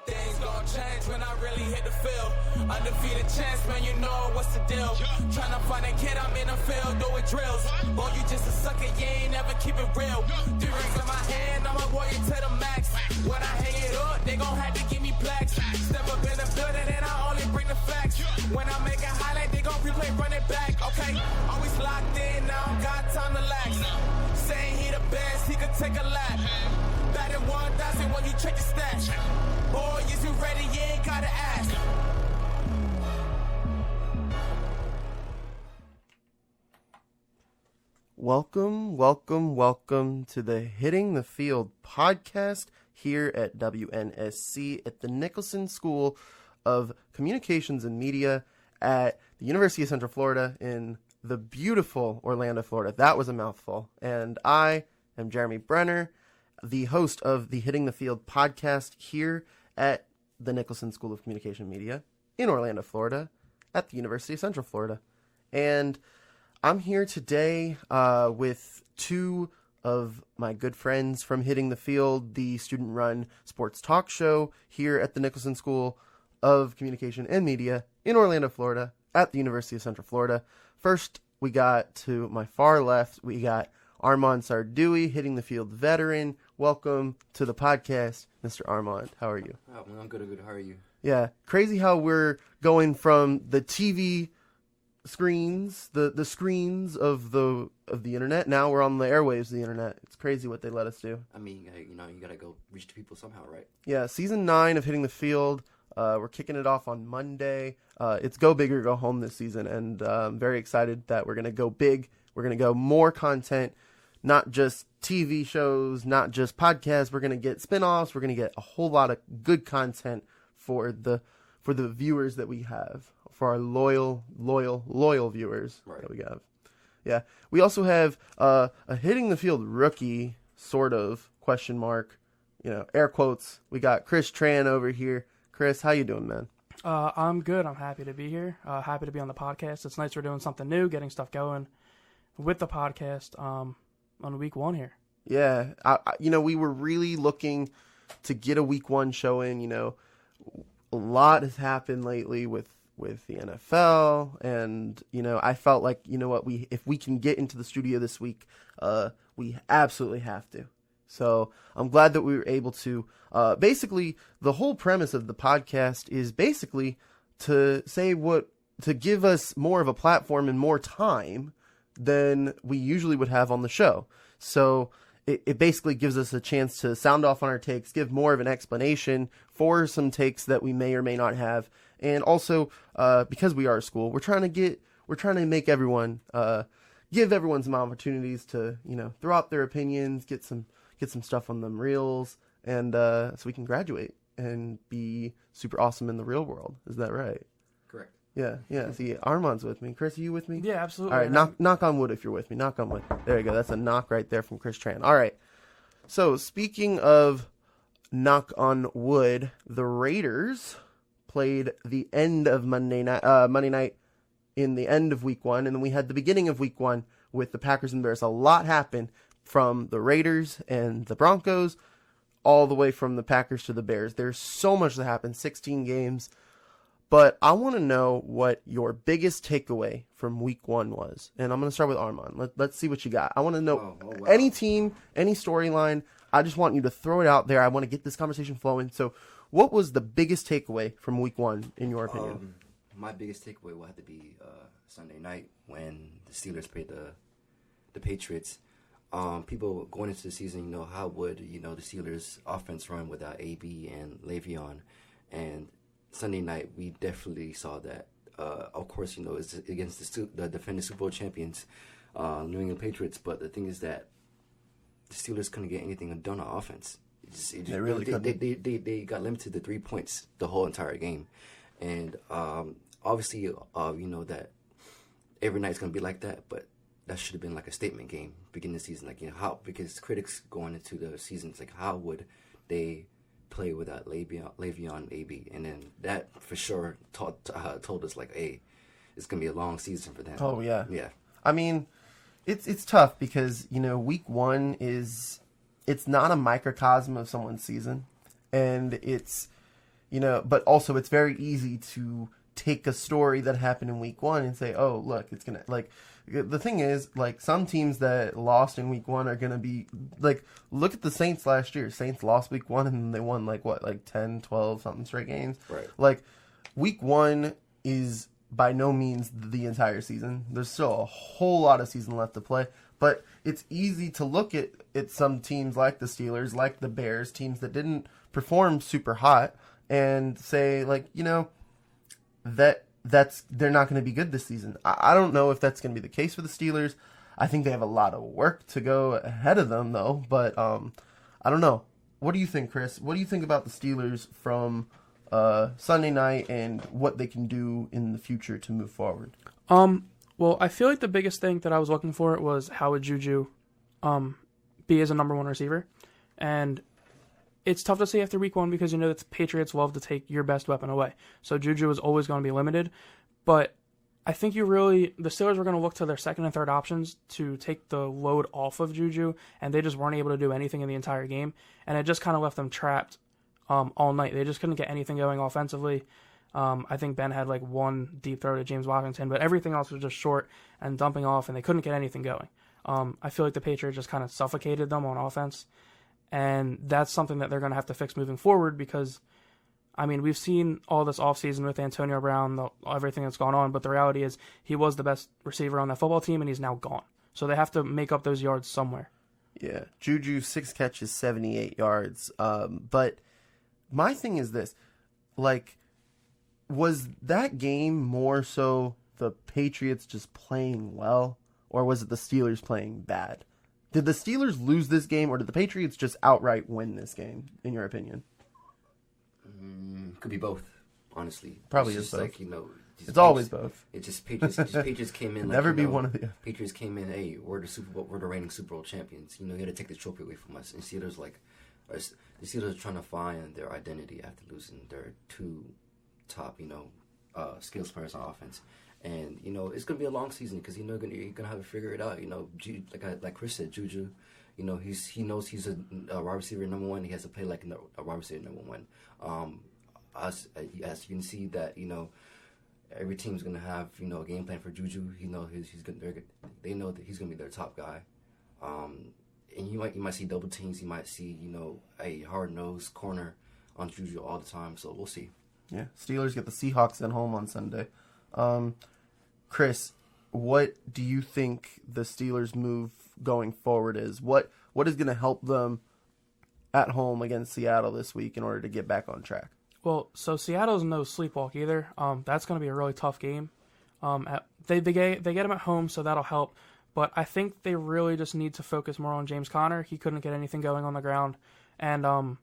Things gon' change when I really hit the field. Undefeated chance, man, you know what's the deal. Tryna find a kid, I'm in the field doing drills. Boy, you just a sucker, you ain't never keep it real. 3 rings in my hand, I'm a warrior to the max. When I hang it up, they gon' have to give me plaques. Step up in the building and I only bring the facts. When I make a highlight, they gon' replay, run it back, okay? Always locked in, I don't got time to lax. Saying he the best, he could take a lap. Batting 1,000 when you check your stats. Boy, is you ready? You ain't gotta ask. Welcome to the Hitting the Field podcast here at WNSC at the Nicholson School of Communications and Media at the University of Central Florida in the beautiful Orlando, Florida. That was a mouthful. And I am Jeremy Brener, the host of the Hitting the Field podcast here at the Nicholson School of Communication and Media in Orlando, Florida at the University of Central Florida. And I'm here today with two of my good friends from Hitting the Field, the student-run sports talk show here at the Nicholson School of Communication and Media in Orlando, Florida at the University of Central Florida. First, we got to my far left, we got Armond Sarduy, Hitting the Field veteran. Welcome to the podcast, Mr. Armond. How are you? Oh, I'm good. How are you? Yeah, crazy how we're going from the TV screens, the screens of the internet. Now we're on the airwaves of the internet. It's crazy what they let us do. I mean, you gotta go reach the people somehow, right? Yeah, season 9 of Hitting the Field. We're kicking it off on Monday. It's go big or go home this season, and I'm very excited that we're gonna go big. We're gonna go more content. Not just TV shows, not just podcasts. We're going to get spinoffs. We're going to get a whole lot of good content for the viewers that we have, for our loyal viewers that we have. Yeah. We also have a Hitting the Field rookie, sort of, question mark, air quotes. We got Chris Tran over here. Chris, how you doing, man? I'm good. I'm happy to be here. Happy to be on the podcast. It's nice we're doing something new, getting stuff going with the podcast. On week 1 here. Yeah. We were really looking to get a week 1 show in. A lot has happened lately with the NFL, and I felt like if we can get into the studio this week, we absolutely have to. So I'm glad that we were able to. Basically, the whole premise of the podcast is basically to give us more of a platform and more time than we usually would have on the show. So it basically gives us a chance to sound off on our takes, give more of an explanation for some takes that we may or may not have. And also, because we are a school, we're trying to make everyone, give everyone some opportunities to, throw out their opinions, get some stuff on them reels, and so we can graduate and be super awesome in the real world. Is that right? Correct. Yeah. See, Armand's with me. Chris, are you with me? Yeah, absolutely. All right, knock on wood if you're with me. Knock on wood. There you go. That's a knock right there from Chris Tran. All right. So, speaking of knock on wood, the Raiders played the end of Monday night in the end of week 1, and then we had the beginning of week 1 with the Packers and Bears. A lot happened from the Raiders and the Broncos all the way from the Packers to the Bears. There's so much that happened, 16 games. But I want to know what your biggest takeaway from week 1 was. And I'm going to start with Armond. Let's see what you got. I want to know any team, any storyline. I just want you to throw it out there. I want to get this conversation flowing. So what was the biggest takeaway from week 1, in your opinion? My biggest takeaway will have to be Sunday night when the Steelers played the Patriots. People going into the season, how would, the Steelers offense run without AB and Le'Veon? And Sunday night, we definitely saw that. Of course, it's against the defending Super Bowl champions, New England Patriots. But the thing is that the Steelers couldn't get anything done on offense. They really couldn't. They got limited to 3 points the whole entire game. And obviously, that every night's going to be like that. But that should have been like a statement game beginning of the season. Because critics going into the seasons, how would they play without Le'Veon, AB, and then that for sure told us hey, it's gonna be a long season for them. Oh yeah. I mean, it's tough because week 1 it's not a microcosm of someone's season. And it's, but also it's very easy to take a story that happened in week 1 and say, oh, look, it's going to, like, the thing is, like, some teams that lost in week 1 are going to be, like, look at the Saints last year. Saints lost week 1 and they won, like, 10, 12 something straight games? Right. Like, week 1 is by no means the entire season. There's still a whole lot of season left to play. But it's easy to look at some teams like the Steelers, like the Bears, teams that didn't perform super hot, and say, like, they're not going to be good this season. I don't know if that's going to be the case for the Steelers. I think they have a lot of work to go ahead of them, though. But I don't know. What do you think, Chris? What do you think about the Steelers from Sunday night and what they can do in the future to move forward? Well, I feel like the biggest thing that I was looking for was how would Juju be as a number 1 receiver. And it's tough to say after week 1 because that the Patriots love to take your best weapon away. So Juju is always going to be limited. But I think the Steelers were going to look to their second and third options to take the load off of Juju, and they just weren't able to do anything in the entire game. And it just kind of left them trapped all night. They just couldn't get anything going offensively. I think Ben had like one deep throw to James Washington, but everything else was just short and dumping off, and they couldn't get anything going. I feel like the Patriots just kind of suffocated them on offense, and that's something that they're going to have to fix moving forward because, I mean, we've seen all this offseason with Antonio Brown, everything that's gone on, but the reality is he was the best receiver on that football team, and he's now gone. So they have to make up those yards somewhere. Yeah, Juju, 6 catches, 78 yards. But my thing is this, like, was that game more so the Patriots just playing well, or was it the Steelers playing bad? Did the Steelers lose this game, or did the Patriots just outright win this game, in your opinion? Could be both, honestly. Probably it's is just both. like, It's always both. It's just Patriots came in. Like, Never be one of the. Patriots came in. Hey, we're the reigning Super Bowl champions. You had to take the trophy away from us. And Steelers the Steelers are trying to find their identity after losing their 2 top, skills players on offense. And it's gonna be a long season because you're gonna have to figure it out. Like Chris said, Juju, he knows he's a wide receiver number 1. He has to play like a wide receiver number 1. As you can see that every team's gonna have a game plan for Juju. They know that he's gonna be their top guy. And you might see double teams. You might see a hard-nosed corner on Juju all the time. So we'll see. Yeah, Steelers get the Seahawks at home on Sunday. Chris, what do you think the Steelers' move going forward is? What is going to help them at home against Seattle this week in order to get back on track? Well, so Seattle's no sleepwalk either. That's going to be a really tough game. They get them at home, so that'll help. But I think they really just need to focus more on James Conner. He couldn't get anything going on the ground, and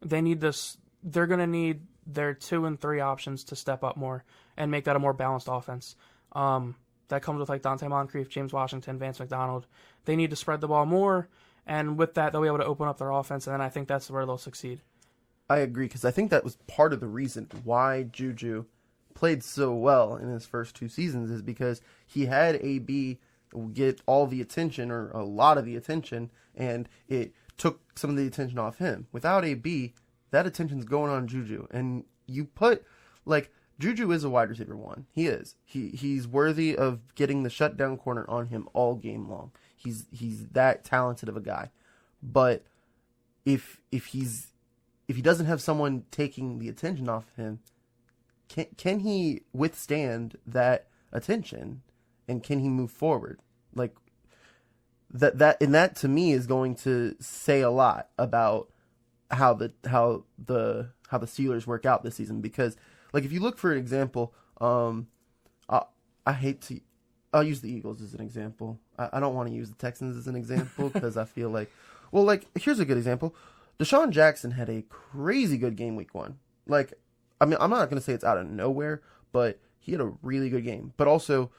they need this. They're going to need their 2 and 3 options to step up more and make that a more balanced offense. That comes with like Dante Moncrief, James Washington, Vance McDonald. They need to spread the ball more, and with that, they'll be able to open up their offense, and then I think that's where they'll succeed. I agree, because I think that was part of the reason why Juju played so well in his first 2 seasons is because he had AB get all the attention, or a lot of the attention, and it took some of the attention off him. Without AB, that attention's going on Juju, and you put, like, Juju is a wide receiver 1. He is. He's worthy of getting the shutdown corner on him all game long. He's that talented of a guy. But if he doesn't have someone taking the attention off of him, can he withstand that attention, and can he move forward? Like that to me is going to say a lot about how the Steelers work out this season, because like if you look for an example, I'll use the Eagles as an example. I don't want to use the Texans as an example because I feel like, well, like here's a good example. Deshaun Jackson had a crazy good game week 1. Like, I mean, I'm not going to say it's out of nowhere, but he had a really good game. But also,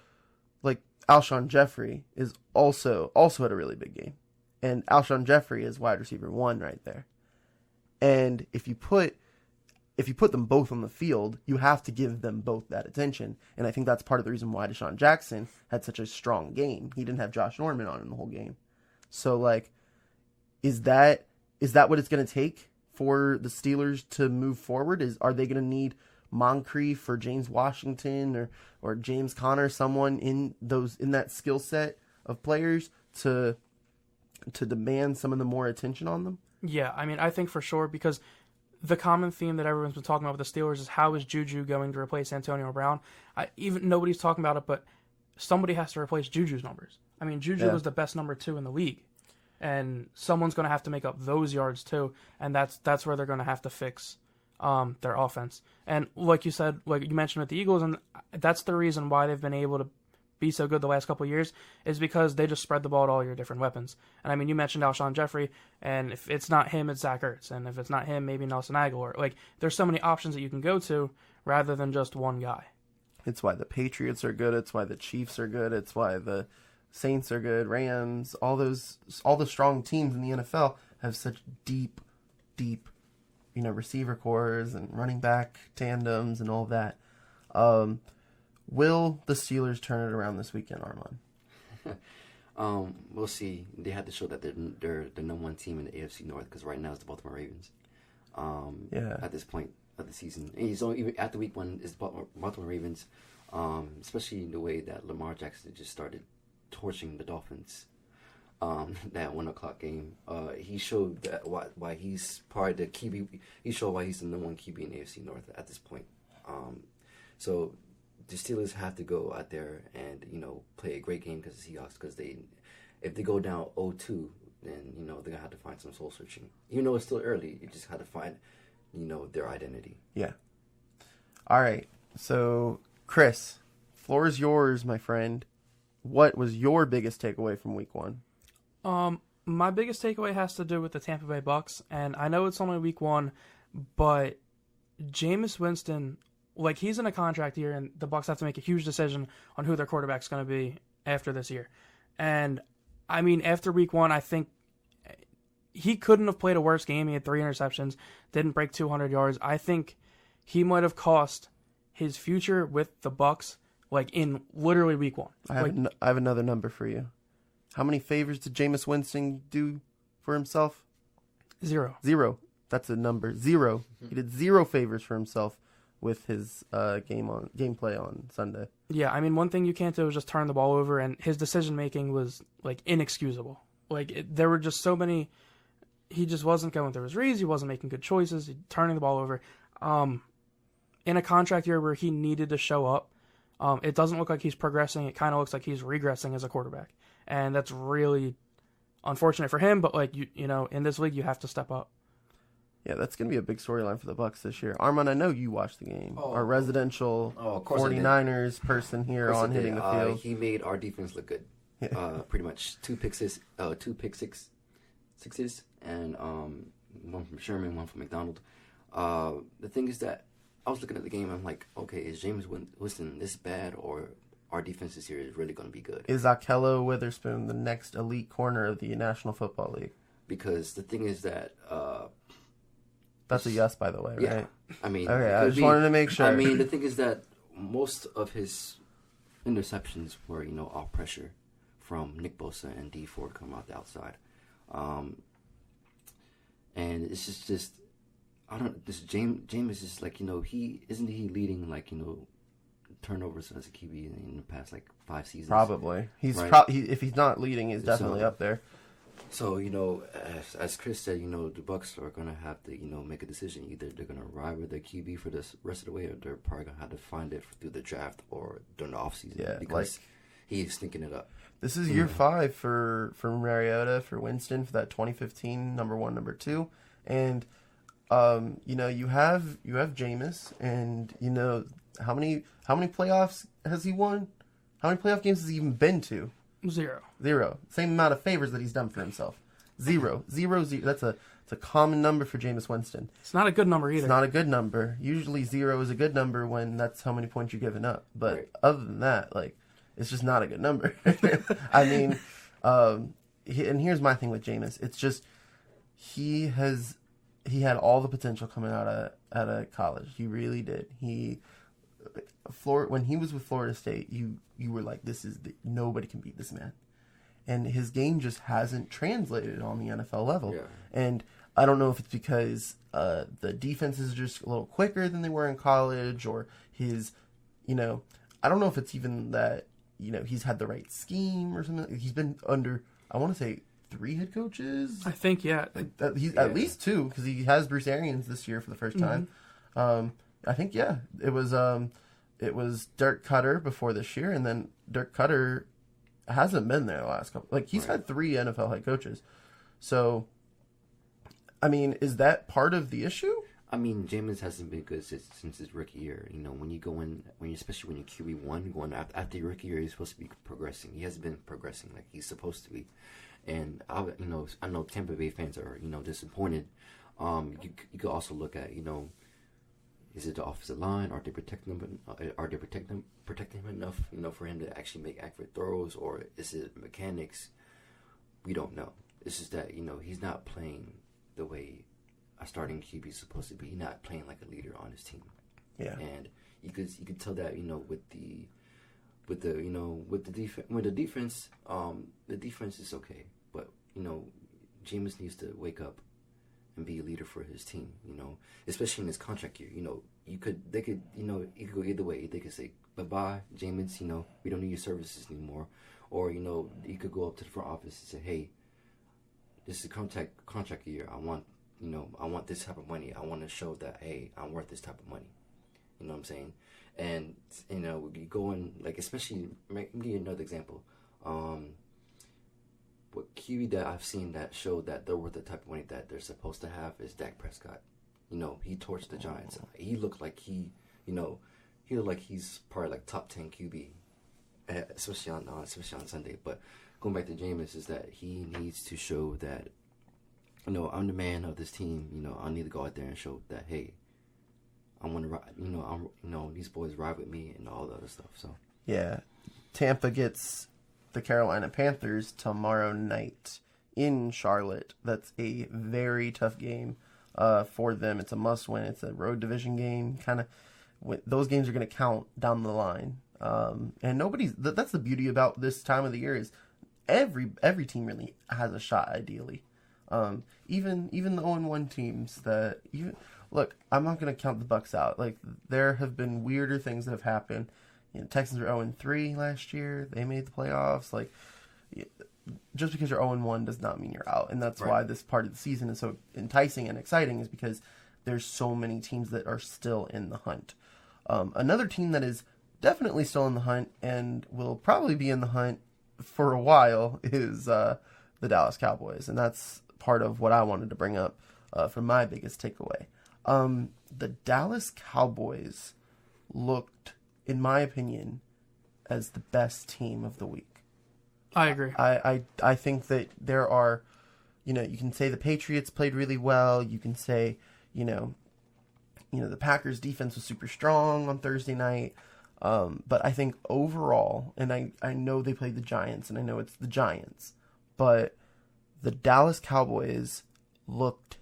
like, Alshon Jeffrey is also had a really big game. And Alshon Jeffrey is wide receiver 1 right there. And if you put them both on the field, you have to give them both that attention. And I think that's part of the reason why Deshaun Jackson had such a strong game. He didn't have Josh Norman on him the whole game. So, like, is that what it's going to take for the Steelers to move forward? Are they going to need Moncrief or James Washington or James Conner, someone in that skill set of players to demand some of the more attention on them? Yeah, I mean, I think for sure, because the common theme that everyone's been talking about with the Steelers is how is Juju going to replace Antonio Brown? Even nobody's talking about it, but somebody has to replace Juju's numbers. I mean, Juju was the best number 2 in the league, and someone's going to have to make up those yards too, and that's where they're going to have to fix their offense. And like you said, like you mentioned with the Eagles, and that's the reason why they've been able to be so good the last couple of years, is because they just spread the ball to all your different weapons. And I mean, you mentioned Alshon Jeffrey, and if it's not him, it's Zach Ertz, and if it's not him, maybe Nelson Aguilar. Like, there's so many options that you can go to rather than just one guy. It's why the Patriots are good. It's why the Chiefs are good. It's why the Saints are good. Rams, all the strong teams in the NFL have such deep, receiver cores and running back tandems and all that. Will the Steelers turn it around this weekend, Armond? We'll see. They had to show that they're the number 1 team in the AFC North, because right now it's the Baltimore Ravens. At this point of the season, and so even after week 1 is Baltimore Ravens, especially the way that Lamar Jackson just started torching the Dolphins. That 1:00 game, he showed that why he's part of the QB. He showed why he's the number 1 QB in the AFC North at this point. So the Steelers have to go out there and play a great game because the Seahawks. Because if they go down 0-2, then they're gonna have to find some soul searching. Even though it's still early, you just have to find their identity. Yeah. All right. So Chris, floor is yours, my friend. What was your biggest takeaway from week 1? My biggest takeaway has to do with the Tampa Bay Bucks, and I know it's only week 1, but Jameis Winston, like, he's in a contract year, and the Bucks have to make a huge decision on who their quarterback's going to be after this year. And I mean, after week 1, I think he couldn't have played a worse game. He had 3 interceptions, didn't break 200 yards. I think he might have cost his future with the Bucks, like, in literally week 1. I have another number for you. How many favors did Jameis Winston do for himself? 0. 0. That's a number. 0. He did 0 favors for himself with his gameplay on Sunday. Yeah, I mean, one thing you can't do is just turn the ball over, and his decision-making was, like, inexcusable. Like, there were just so many... He just wasn't going through his reads. He wasn't making good choices. Turning the ball over. In a contract year where he needed to show up, it doesn't look like he's progressing. It kind of looks like he's regressing as a quarterback. And that's really unfortunate for him, but, like, you know, in this league, you have to step up. Yeah, that's going to be a big storyline for the Bucks this year. Armond, I know you watched the game. Our residential 49ers person here on Hitting the Field. He made our defense look good. Pretty much 2 pick sixes, and one from Sherman, one from McDonald. The thing is that I was looking at the game, and I'm like, okay, is James Winston this bad, or our defense this year is really going to be good? Is Akello Witherspoon the next elite corner of the National Football League? Because the thing is that... That's a yes, by the way, yeah, right? I mean... Okay, I just wanted to make sure. I mean, the thing is that most of his interceptions were, off pressure from Nick Bosa and D Ford coming out the outside. And it's just I don't. This James is just like he leading turnovers as a QB in the past 5 seasons. Probably he's right? If he's not leading, he's definitely up there. So as Chris said, the Bucks are gonna have to make a decision. Either they're gonna ride with their QB for the rest of the way, or they're probably gonna have to find it through the draft or during the offseason. Yeah, because he's stinking it up. This is year 5 for Mariota, for Winston, for that 2015 number 1, number 2, and you have Jameis, and how many playoffs has he won? How many playoff games has he even been to? 0. Same amount of favors that he's done for himself. 0. That's a common number for Jameis Winston. It's not a good number either. It's not a good number. Usually 0 is a good number when that's how many points you're giving up. But other than that, it's just not a good number. I mean, and here's my thing with Jameis. It's just he had all the potential coming out of college. He really did. When he was with Florida State, you were like, nobody can beat this man. And his game just hasn't translated on the NFL level. Yeah. And I don't know if it's because the defense is just a little quicker than they were in college, or his, I don't know if it's even that, he's had the right scheme or something. He's been under, I want to say, 3 head coaches. I think, yeah. He's at least 2, because he has Bruce Arians this year for the first time. I think, yeah, it was Dirk Cutter before this year, and then Dirk Cutter hasn't been there the last couple. Like, he's had 3 NFL head coaches. So, I mean, is that part of the issue? I mean, Jameis hasn't been good since his rookie year. When you go in, especially when you're QB1, going after your rookie year, you're supposed to be progressing. He hasn't been progressing like he's supposed to be. And, I know Tampa Bay fans are, disappointed. You could also look at, is it the offensive line? Are they protecting him? Protecting him enough, for him to actually make accurate throws, or is it mechanics? We don't know. It's just that he's not playing the way a starting QB is supposed to be. He's not playing like a leader on his team. Yeah. And you could tell that with the defense, the defense is okay, but Jameis needs to wake up and be a leader for his team, especially in his contract year. It could go either way. They could say, bye-bye, Jameis, we don't need your services anymore. Or, you could go up to the front office and say, hey, this is a contract year. I want this type of money. I want to show that, hey, I'm worth this type of money. You know what I'm saying? And, you go in, like, especially, let me give you another example. What QB that I've seen that showed that they're worth the type of money that they're supposed to have is Dak Prescott. He torched the Giants. He looked like he looked like he's probably like top 10 QB, especially on Sunday. But going back to Jameis, is that he needs to show that, I'm the man of this team. I need to go out there and show that, hey, I want to ride. These boys ride with me and all the other stuff. So yeah, Tampa gets the Carolina Panthers tomorrow night in Charlotte. That's a very tough game for them. It's a must-win. It's a road division game. Those games are going to count down the line. And that's the beauty about this time of the year, is every team really has a shot, ideally. Even the 0-1 teams that look, I'm not going to count the Bucs out. Like, there have been weirder things that have happened. Texans were 0-3 last year. They made the playoffs. Like, just because you're 0-1 does not mean you're out. And that's why this part of the season is so enticing and exciting, is because there's so many teams that are still in the hunt. Another team that is definitely still in the hunt and will probably be in the hunt for a while is the Dallas Cowboys. And that's part of what I wanted to bring up for my biggest takeaway. The Dallas Cowboys looked, in my opinion, as the best team of the week. I agree. I think that there are, you can say the Patriots played really well. You can say, the Packers defense was super strong on Thursday night. But I think overall, and I know they played the Giants, and I know it's the Giants, but the Dallas Cowboys looked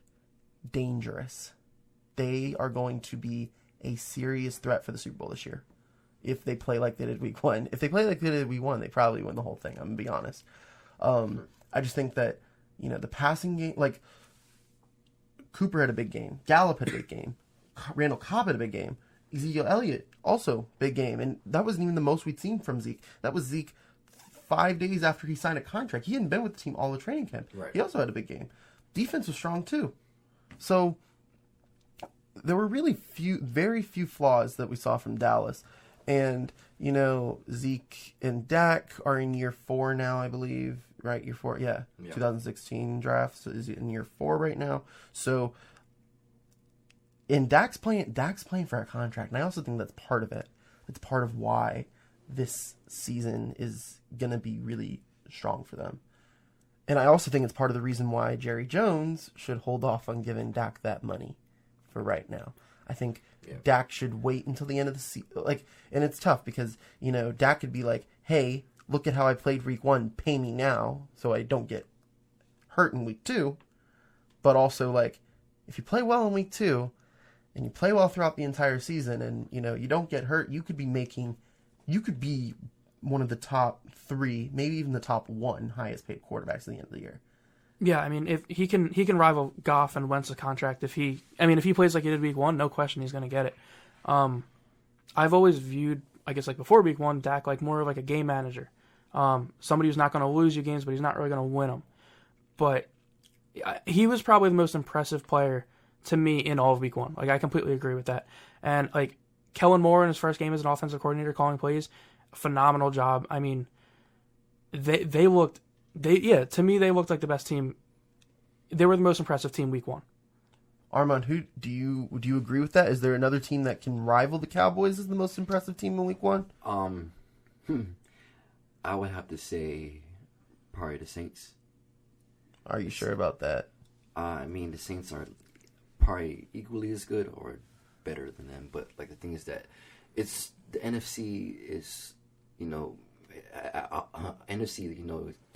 dangerous. They are going to be a serious threat for the Super Bowl this year. If they play like they did week 1. If they play like they did week 1, they probably win the whole thing. I'm going to be honest. I just think that, the passing game, like, Cooper had a big game. Gallup had a big game. Randall Cobb had a big game. Ezekiel Elliott, also big game. And that wasn't even the most we'd seen from Zeke. That was Zeke 5 days after he signed a contract. He hadn't been with the team all the training camp. Right. He also had a big game. Defense was strong, too. So, there were really very few flaws that we saw from Dallas. And, Zeke and Dak are in year 4 now, I believe. Right? Year 4, yeah. 2016 draft. So is in year 4 right now. So, and Dak's playing for a contract. And I also think that's part of it. It's part of why this season is going to be really strong for them. And I also think it's part of the reason why Jerry Jones should hold off on giving Dak that money for right now. I think Dak should wait until the end of the season. And it's tough because, Dak could be like, hey, look at how I played week 1. Pay me now so I don't get hurt in week 2. But also, if you play well in week 2 and you play well throughout the entire season and, you don't get hurt, you could be one of the top 3, maybe even the top 1 highest paid quarterbacks at the end of the year. Yeah, I mean, if he can rival Goff and Wentz's contract. If he plays like he did week 1, no question he's going to get it. I've always viewed, I guess, like before week 1, Dak like more of like a game manager, somebody who's not going to lose you games, but he's not really going to win them. But he was probably the most impressive player to me in all of week 1. Like, I completely agree with that. And like Kellen Moore in his first game as an offensive coordinator calling plays, phenomenal job. I mean, they looked to me they looked like the best team. They were the most impressive team week 1. Armond, who do you agree with that? Is there another team that can rival the Cowboys as the most impressive team in week 1? I would have to say probably the Saints. Are you sure about that? I mean, the Saints are probably equally as good or better than them, but like the thing is that it's the NFC is, NFC,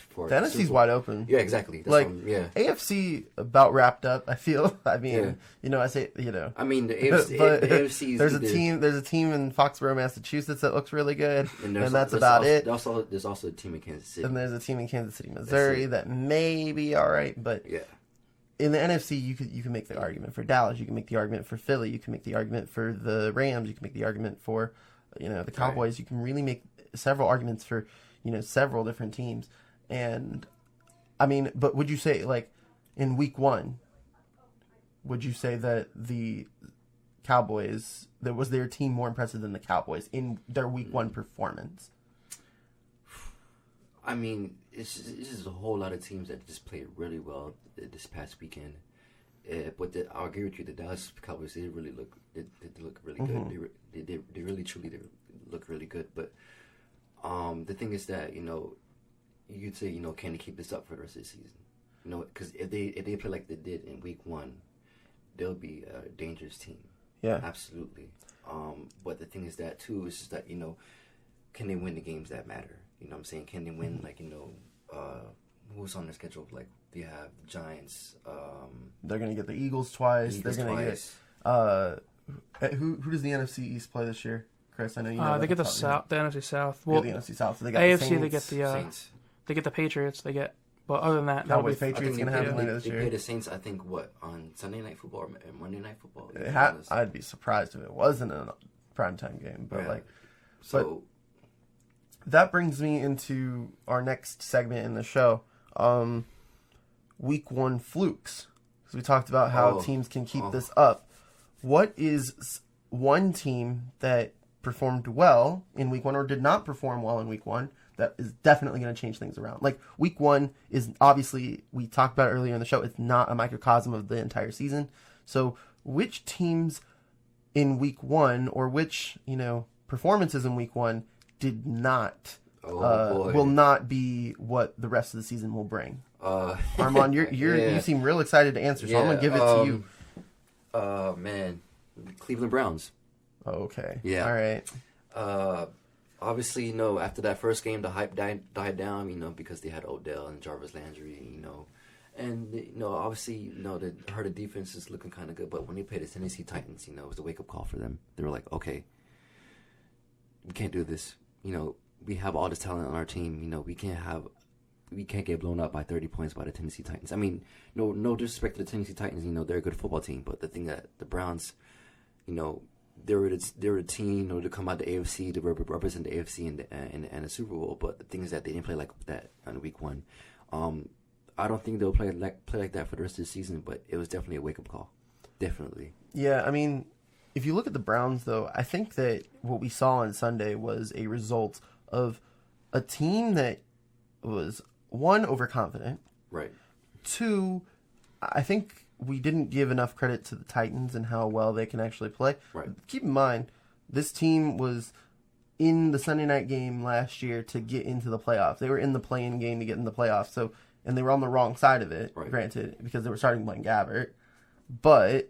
for the NFC's wide open. Yeah, exactly. That's like, yeah. AFC about wrapped up, I feel. I mean, I say, I mean, the AFC, but AFC there's a team in Foxborough, Massachusetts that looks really good, and that's about it. There's also a team in Kansas City. And there's a team in Kansas City, Missouri that may be all right, but yeah. In the NFC, you can make the argument for Dallas. You can make the argument for Philly. You can make the argument for the Rams. You can make the argument for, the Cowboys. Right. You can really make several arguments for, several different teams. And, I mean, but would you say, like, in week 1, would you say that the Cowboys, was their team more impressive than the Cowboys in their week 1 performance? I mean, it's just a whole lot of teams that just played really well this past weekend. But I'll agree with you, the Dallas Cowboys, they really look really good. They really truly look really good. But the thing is that you'd say can they keep this up for the rest of the season? Because if they play like they did in week 1, they'll be a dangerous team. Yeah, absolutely. But the thing is that too is just that can they win the games that matter? You know what I'm saying? Can they win, like, who's on their schedule? Like, they have the Giants. They're going to get the Eagles twice. They're going to get... who does the NFC East play this year? Chris, I know you know. They get the NFC South. Well, the NFC South. So they got AFC, the Saints. they get the Saints. They get the Patriots. They get... But other than that... Cowboys, Patriots going to happen later this year. They play the Saints, I think, on Sunday Night Football or Monday Night Football? I'd be surprised if it wasn't a primetime game. But, that brings me into our next segment in the show, week 1 flukes. So we talked about how teams can keep this up. What is one team that performed well in week 1 or did not perform well in week 1 that is definitely going to change things around? Like, week 1 is obviously, we talked about it earlier in the show, it's not a microcosm of the entire season. So which teams in week 1 or which, performances in week 1 did not will not be what the rest of the season will bring? Armond, you seem real excited to answer, so I'm gonna give it to you. Man, Cleveland Browns. Okay. Yeah. All right. Obviously, after that first game, the hype died down. Because they had Odell and Jarvis Landry. And obviously, the defense is looking kind of good. But when they played the Tennessee Titans, it was a wake up call for them. They were like, okay, we can't do this. We have all this talent on our team. We can't get blown up by 30 points by the Tennessee Titans. I mean, no disrespect to the Tennessee Titans. They're a good football team. But the thing that the Browns, they were a team, to come out the AFC to represent the AFC and the Super Bowl. But the thing is that they didn't play like that on week 1. I don't think they'll play like that for the rest of the season. But it was definitely a wake up call. Definitely. Yeah, I mean, if you look at the Browns, though, I think that what we saw on Sunday was a result of a team that was, 1, overconfident. Right. 2, I think we didn't give enough credit to the Titans and how well they can actually play. Right. Keep in mind, this team was in the Sunday night game last year to get into the playoffs. They were in the play-in game to get in the playoffs. And they were on the wrong side of it, right. Granted, because they were starting Blaine Gabbert. But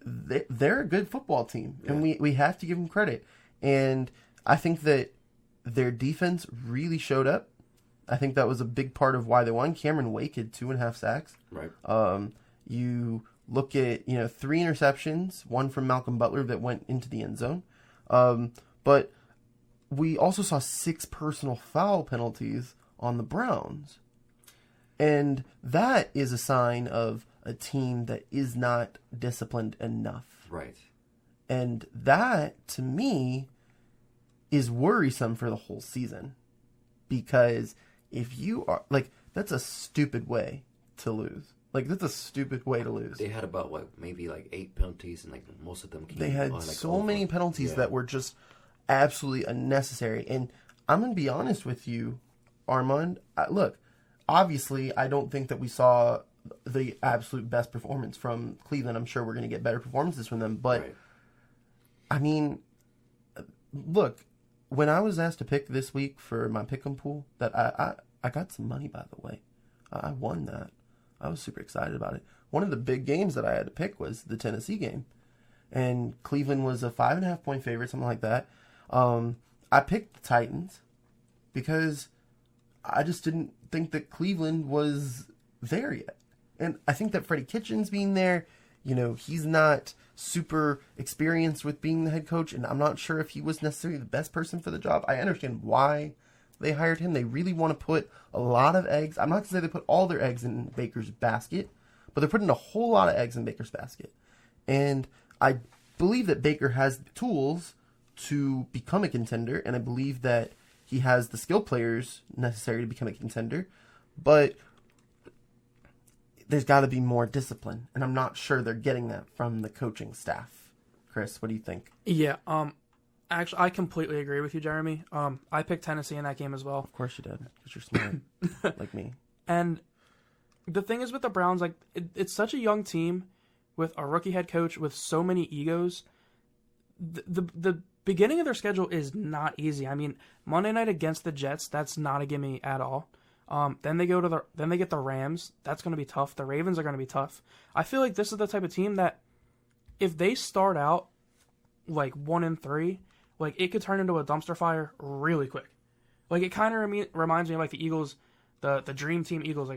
they're a good football team, and we have to give them credit. And I think that their defense really showed up. I think that was a big part of why they won. Cameron Wake had 2.5 sacks. Right. You look at 3 interceptions, 1 from Malcolm Butler that went into the end zone. But we also saw 6 personal foul penalties on the Browns. And that is a sign of a team that is not disciplined enough. Right. And that, to me, is worrisome for the whole season. Because if you are, like, that's a stupid way to lose. Like, that's a stupid way to lose. They had about, maybe 8 penalties, and, most of them came. They had so many penalties that were just absolutely unnecessary. And I'm going to be honest with you, Armond. Look, obviously, I don't think that we saw the absolute best performance from Cleveland. I'm sure we're going to get better performances from them. But, right. I mean, look, when I was asked to pick this week for my pick'em pool, that I got some money, by the way. I won that. I was super excited about it. One of the big games that I had to pick was the Tennessee game. And Cleveland was a 5.5-point favorite, something like that. I picked the Titans because I just didn't think that Cleveland was there yet. And I think that Freddie Kitchens being there, he's not super experienced with being the head coach, and I'm not sure if he was necessarily the best person for the job. I understand why they hired him. They really want to put a lot of eggs. I'm not going to say they put all their eggs in Baker's basket, but they're putting a whole lot of eggs in Baker's basket. And I believe that Baker has the tools to become a contender, and I believe that he has the skill players necessary to become a contender, but there's got to be more discipline, and I'm not sure they're getting that from the coaching staff. Chris, what do you think? Yeah, actually, I completely agree with you, Jeremy. I picked Tennessee in that game as well. Of course you did, because you're smart, like me. And the thing is with the Browns, it's such a young team with a rookie head coach with so many egos. The beginning of their schedule is not easy. I mean, Monday night against the Jets, that's not a gimme at all. Then they get the Rams. That's going to be tough. The Ravens are going to be tough. I feel like this is the type of team that if they start out 1-3, it could turn into a dumpster fire really quick. It kind of reminds me of the Eagles, the Dream Team Eagles,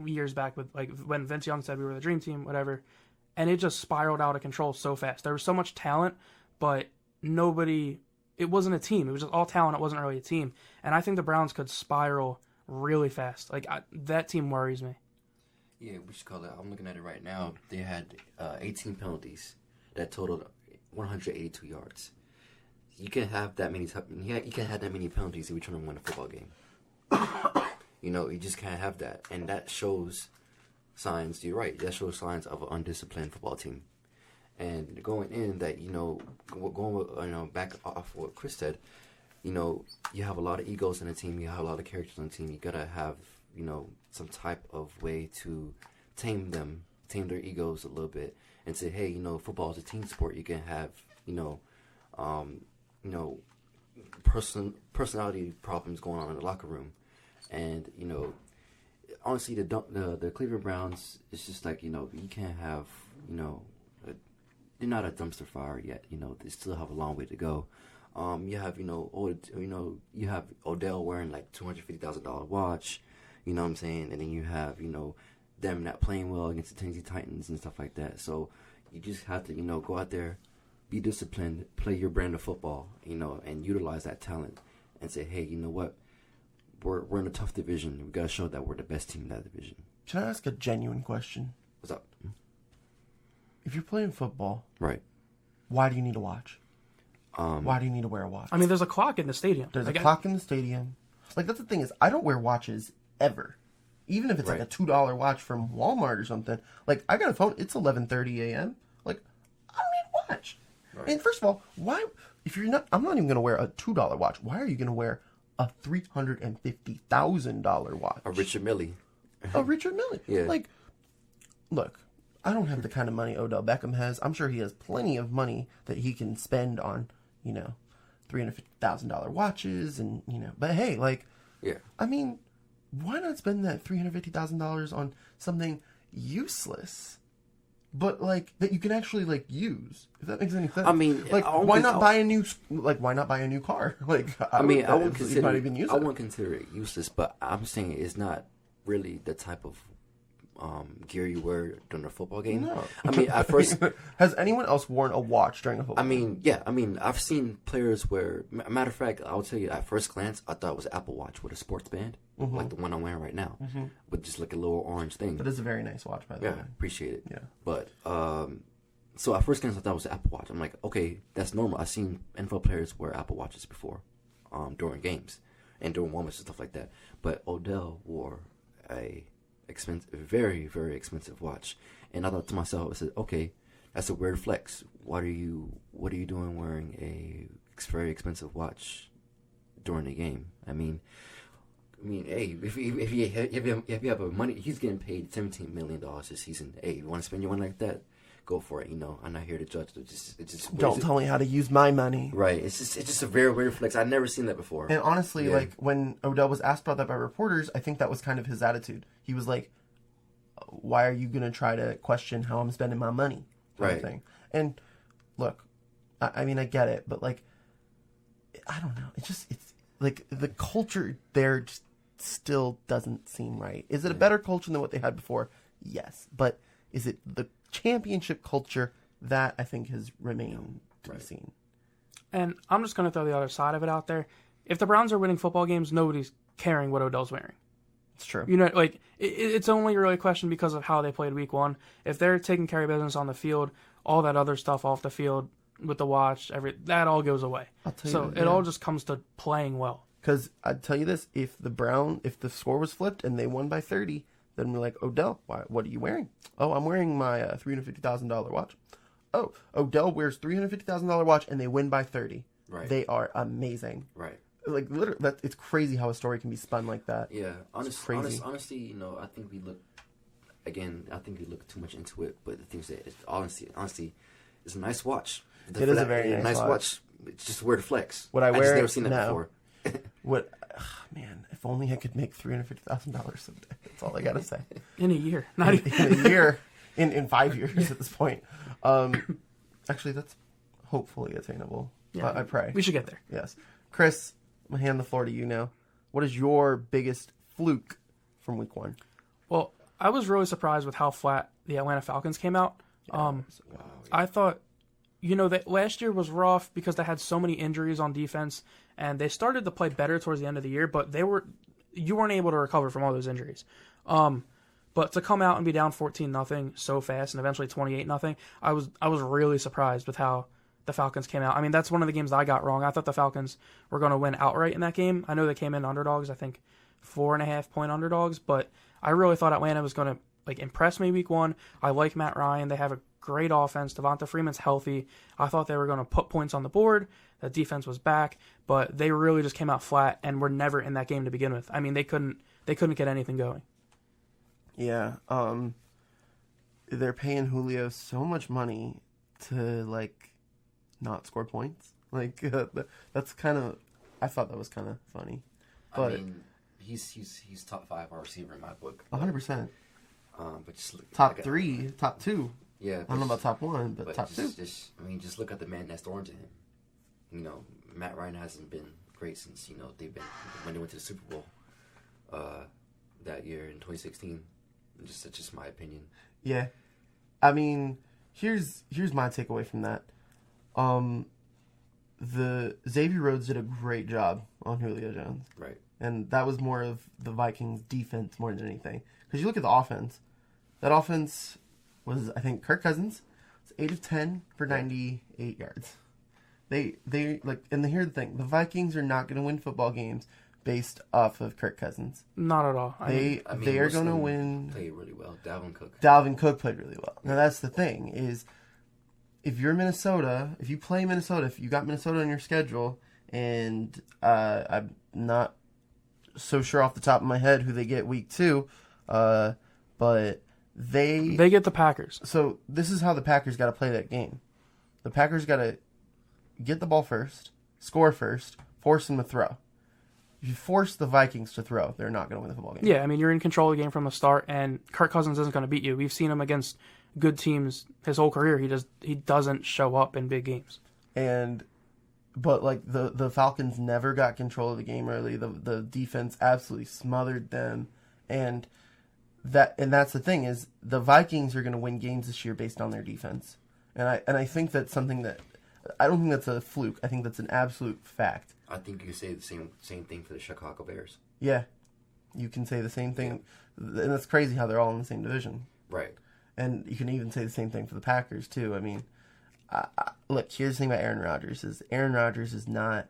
years back with when Vince Young said we were the Dream Team, whatever, and it just spiraled out of control so fast. There was so much talent, but it wasn't a team. It was just all talent. It wasn't really a team. And I think the Browns could spiral really fast. That team worries me. Yeah, we should call it. I'm looking at it right now. They had 18 penalties that totaled 182 yards. You can't have that many. You can't have that many penalties if you're trying to win a football game. You just can't have that, and that shows signs. You're right. That shows signs of an undisciplined football team. And going in that, going with, back off what Chris said, you have a lot of egos in the team. You have a lot of characters on the team. You gotta have, some type of way to tame their egos a little bit, and say, hey, football is a team sport. You can have, personality problems going on in the locker room, and honestly, the Cleveland Browns is just you can't have they're not a dumpster fire yet. They still have a long way to go. You have you have Odell wearing $250,000 watch, you know what I'm saying, and then you have them not playing well against the Tennessee Titans and stuff like that. So you just have to go out there, be disciplined, play your brand of football, and utilize that talent, and say, hey, you know what, we're in a tough division. We gotta show that we're the best team in that division. Can I ask a genuine question? What's up? If you're playing football, right, why do you need to watch? Why do you need to wear a watch? I mean, there's a clock in the stadium. There's a clock in the stadium. That's the thing is, I don't wear watches ever. Even if it's right. a $2 watch from Walmart or something. I got a phone, it's 11:30 a.m. I don't need a watch. Right. And first of all, why, if you're not, I'm not even going to wear a $2 watch. Why are you going to wear a $350,000 watch? A Richard Mille. A Richard Mille. Yeah. Look, I don't have the kind of money Odell Beckham has. I'm sure he has plenty of money that he can spend on, $350,000 watches and, but hey, yeah. I mean, why not spend that $350,000 on something useless, but that you can actually use? If that makes any sense. I mean, why not buy a new car? I wouldn't consider it useless, but I'm saying it's not really the type of gear you wear during a football game. No. I mean, at first, Has anyone else worn a watch during a football I mean, yeah, I mean, I've seen players where, matter of fact, I'll tell you, at first glance, I thought it was an Apple Watch with a sports band, like the one I'm wearing right now, with just like a little orange thing. That is a very nice watch, by the Yeah, way. appreciate it. Yeah. But, so at first glance, I thought it was an Apple Watch. I'm like, okay, that's normal. I've seen NFL players wear Apple Watches before, during games and during warm-ups and stuff like that. But Odell wore a very, very expensive watch. And I thought to myself, I said, okay, that's a weird flex. What are you doing wearing a very expensive watch during the game? I mean, hey, if you have a money, he's getting paid $17 million this season. Hey, you want to spend your money like that? Go for it. You know, I'm not here to judge. It's just Don't tell me how to use my money. Right. It's just a very weird flex. I've never seen that before. And honestly, Yeah. like when Odell was asked about that by reporters, I think that was kind of his attitude. He was like, "Why are you gonna try to question how I'm spending my money?" Kind of thing. And look, I mean, I get it, but like, I don't know. It's like the culture there just still doesn't seem right. Is it a better culture than what they had before? Yes, but is it the championship culture? That I think has remained to be seen. And I'm just going to throw the other side of it out there. If the Browns are winning football games, nobody's caring what Odell's wearing. It's true. You know, like, it's only really a question because of how they played week one. If they're taking care of business on the field, all that other stuff off the field with the watch, that all goes away. I'll tell So you, it all just comes to playing well. Because I'd tell you this, if the score was flipped and they won by 30, then we're like, Odell, what are you wearing? Oh, I'm wearing my $350,000 watch. Oh, Odell wears $350,000 watch and they win by 30. Right. They are amazing. Right. Like, literally, it's crazy how a story can be spun like that. Yeah. crazy. Honestly, you know, I think we look too much into it. But the thing is that, honestly, it's a nice watch. It is a very nice watch. It's just weird flex. Would I wear just it? never seen that No. before. Man, if only I could make $350,000 someday. That's all I gotta say. In a year. Not even. In a year, in 5 years at this point. Actually, that's hopefully attainable. Yeah, I pray. We should get there. Yes. Chris, I'm going to hand the floor to you now. What is your biggest fluke from week one? Well, I was really surprised with how flat the Atlanta Falcons came out. I thought, you know, that last year was rough because they had so many injuries on defense, and they started to play better towards the end of the year, but you weren't able to recover from all those injuries. But to come out and be down 14-0 so fast and eventually 28-0, I was really surprised with how the Falcons came out. I mean, that's one of the games that I got wrong. I thought the Falcons were going to win outright in that game. I know they came in underdogs, I think 4.5-point underdogs, but I really thought Atlanta was going to impress me week one. I like Matt Ryan. They have a great offense. Devonta Freeman's healthy. I thought they were going to put points on the board. The defense was back, but they really just came out flat and were never in that game to begin with. I mean, they couldn't get anything going. Yeah. They're paying Julio so much money to not score points. That's kind of. I thought that was kind of funny. But I mean, he's top 5 wide receiver in my book. 100%. But just look, Top 3, top 2. Yeah. I don't know about top 1, but top 2. Just look at the man that's thrown to him. You know, Matt Ryan hasn't been great since, you know, when they went to the Super Bowl that year in 2016. That's just my opinion. Yeah. I mean, here's my takeaway from that. The Xavier Rhodes did a great job on Julio Jones. Right. And that was more of the Vikings' defense more than anything. Because you look at the offense. That offense was, I think, Kirk Cousins. It's 8 of 10 for 98 yards. And here's the thing. The Vikings are not going to win football games based off of Kirk Cousins. Not at all. They are going to win. Played really well. Dalvin Cook played really well. Now that's the thing is, if you're Minnesota, if you play Minnesota, if you got Minnesota on your schedule, and I'm not so sure off the top of my head who they get week 2, but they get the Packers. So this is how the Packers got to play that game. The Packers got to get the ball first, score first, force them to throw. If you force the Vikings to throw, they're not going to win the football game. Yeah, I mean, you're in control of the game from the start, and Kirk Cousins isn't going to beat you. We've seen him against good teams his whole career. He doesn't show up in big games. But the Falcons never got control of the game early. The defense absolutely smothered them, and that's the thing is the Vikings are going to win games this year based on their defense, and I think that's something that I don't think that's a fluke. I think that's an absolute fact. I think you say the same thing for the Chicago Bears. Yeah, you can say the same thing, and it's crazy how they're all in the same division. Right. And you can even say the same thing for the Packers too. I mean, look, here's the thing about Aaron Rodgers is Aaron Rodgers is not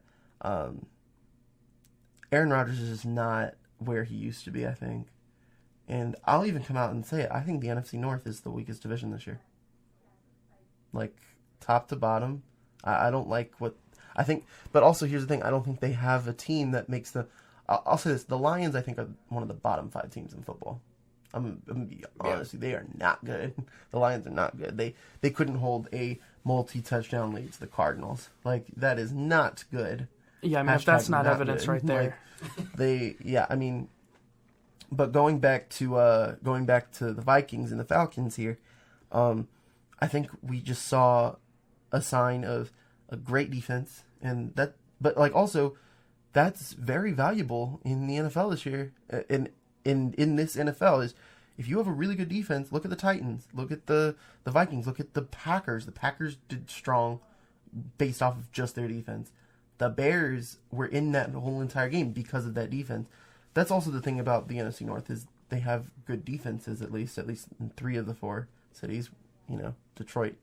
where he used to be, I think. And I'll even come out and say it. I think the NFC North is the weakest division this year. Like, top to bottom. I don't like what... I think... But also, here's the thing. I don't think they have a team that makes the... I'll say this. The Lions, I think, are one of the bottom 5 teams in football. I'm going to be honest. They are not good. The Lions are not good. They couldn't hold a multi-touchdown lead to the Cardinals. Like, that is not good. Yeah, I mean, if that's not evidence good. Right there. Like, I mean... But going back to the Vikings and the Falcons here, I think we just saw a sign of a great defense, and that. But like also, that's very valuable in the NFL this year. In this NFL is if you have a really good defense. Look at the Titans. Look at the Vikings. Look at the Packers. The Packers did strong based off of just their defense. The Bears were in that whole entire game because of that defense. That's also the thing about the NFC North is they have good defenses at least in 3 of the 4 cities. You know, Detroit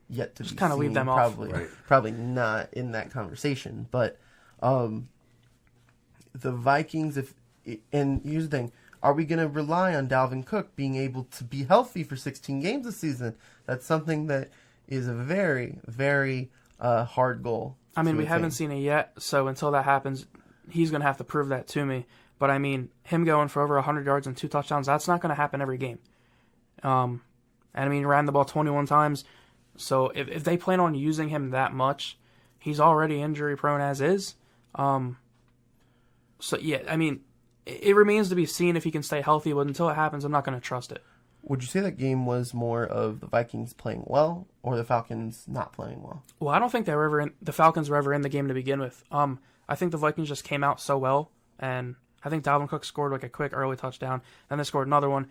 yet to just be kind of leave them probably, off. Right. Probably not in that conversation. But the Vikings, and here's the thing: are we going to rely on Dalvin Cook being able to be healthy for 16 games this season? That's something that is a very, very hard goal. I mean, we haven't seen it yet, so until that happens, he's going to have to prove that to me. But, I mean, him going for over 100 yards and 2 touchdowns, that's not going to happen every game. And, I mean, he ran the ball 21 times. So, if they plan on using him that much, he's already injury-prone as is. So, yeah, I mean, it remains to be seen if he can stay healthy. But until it happens, I'm not going to trust it. Would you say that game was more of the Vikings playing well or the Falcons not playing well? Well, I don't think the Falcons were ever in the game to begin with. I think the Vikings just came out so well, and I think Dalvin Cook scored like a quick early touchdown. Then they scored another one.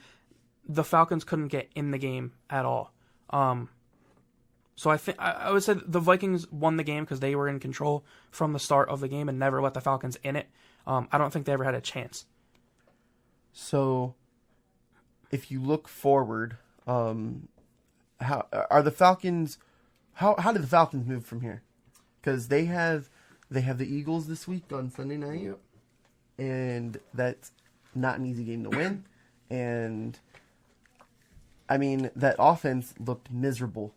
The Falcons couldn't get in the game at all. So I would say the Vikings won the game because they were in control from the start of the game and never let the Falcons in it. I don't think they ever had a chance. So, if you look forward, how are the Falcons? How did the Falcons move from here? Because they have the Eagles this week on Sunday night. Yep. And that's not an easy game to win. And, I mean, that offense looked miserable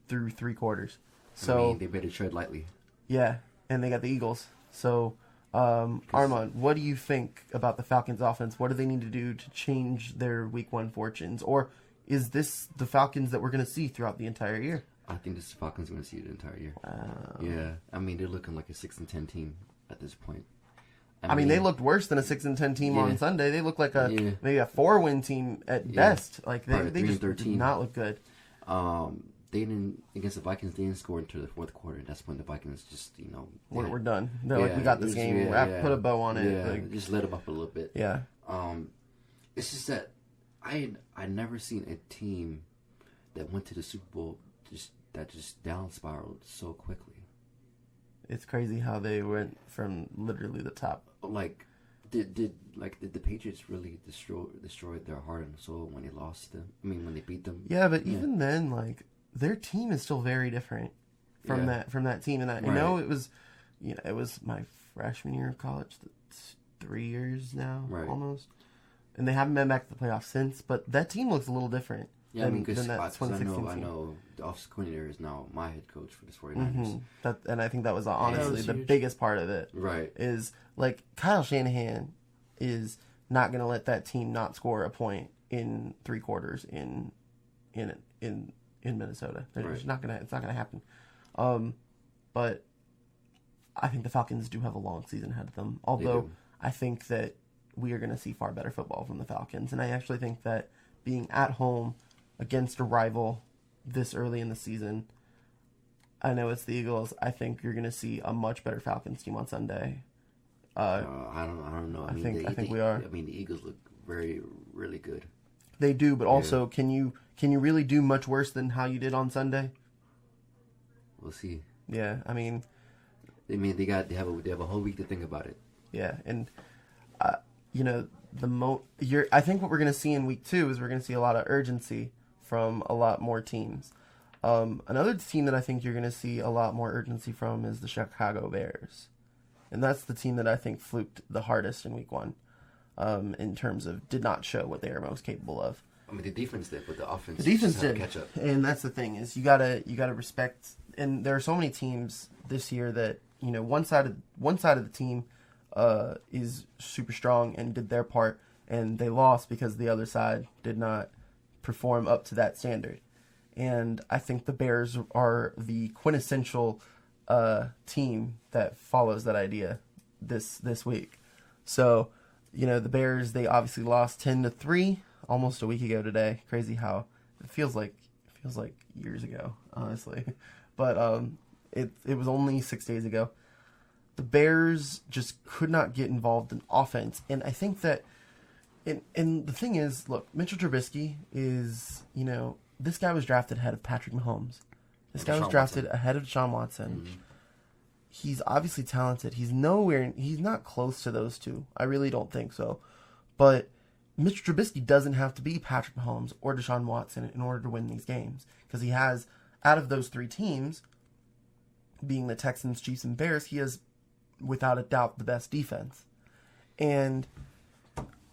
through 3 quarters. So I mean, they better tread lightly. Yeah, and they got the Eagles. So, Armond, what do you think about the Falcons' offense? What do they need to do to change their Week 1 fortunes? Or is this the Falcons that we're going to see throughout the entire year? I think this Falcons are going to see it the entire year. Wow. Yeah, I mean, they're looking like a 6-10 team at this point. I mean, they looked worse than a 6-10 team on Sunday. They looked like maybe a 4-win team at best. Like they just did not look good. They didn't against the Vikings. They didn't score until the 4th quarter. That's when the Vikings just we're done. They're like, we got this game. Put a bow on it. Yeah, just let them up a little bit. Yeah. It's just that I never seen a team that went to the Super Bowl that just down spiraled so quickly. It's crazy how they went from literally the top. Like, did the Patriots really destroy their heart and soul when they lost them? I mean, when they beat them. Yeah, but even then, like, their team is still very different from that team. And I know it was my freshman year of college. That's 3 years now, almost. And they haven't been back to the playoffs since. But that team looks a little different. Yeah, than that 2016 I know the offensive coordinator is now my head coach for the 49ers. And I think that was honestly the biggest part of it. Right. Is, like, Kyle Shanahan is not going to let that team not score a point in 3 quarters in Minnesota. It's not going to happen. But I think the Falcons do have a long season ahead of them. Although I think that we are going to see far better football from the Falcons. And I actually think that being at home against a rival this early in the season, I know it's the Eagles. I think you're going to see a much better Falcons team on Sunday. I don't know. I think we are. I mean, the Eagles look really good. They do, but also can you really do much worse than how you did on Sunday? We'll see. Yeah, I mean, they have a whole week to think about it. Yeah, and you know, I think what we're going to see in week 2 is we're going to see a lot of urgency from a lot more teams. Another team that I think you're going to see a lot more urgency from is the Chicago Bears. And that's the team that I think fluked the hardest in week 1, in terms of did not show what they are most capable of. I mean, the defense did, but the offense did catch up. And that's the thing is you gotta respect. And there are so many teams this year that, you know, one side of the team is super strong and did their part, and they lost because the other side did not perform up to that standard. And I think the Bears are the quintessential team that follows that idea this week. So, you know, the Bears, they obviously lost 10-3 almost a week ago today. Crazy how it feels like years ago, honestly. But it was only 6 days ago. The Bears just could not get involved in offense. And I think that and the thing is, look, Mitchell Trubisky is, you know, this guy was drafted ahead of Patrick Mahomes. This guy was drafted ahead of Deshaun Watson. Mm-hmm. He's obviously talented. He's not close to those two. I really don't think so. But Mitch Trubisky doesn't have to be Patrick Mahomes or Deshaun Watson in order to win these games. Because he has, out of those 3 teams, being the Texans, Chiefs, and Bears, he has, without a doubt, the best defense. And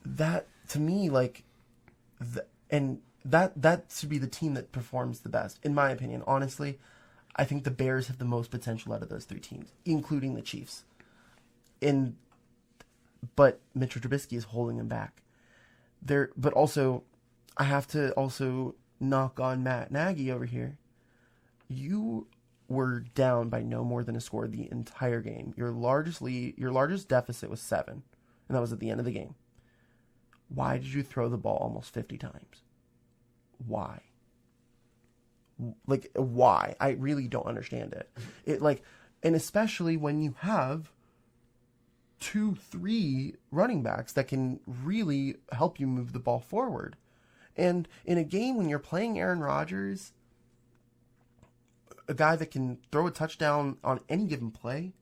that, to me, like, that should be the team that performs the best, in my opinion. Honestly, I think the Bears have the most potential out of those 3 teams, including the Chiefs. But Mitchell Trubisky is holding them back. But also, I have to also knock on Matt Nagy over here. You were down by no more than a score the entire game. Your largest deficit was 7, and that was at the end of the game. Why did you throw the ball almost 50 times? Why? Like, why? I really don't understand it. And especially when you have 2-3 running backs that can really help you move the ball forward. And in a game when you're playing Aaron Rodgers, a guy that can throw a touchdown on any given play,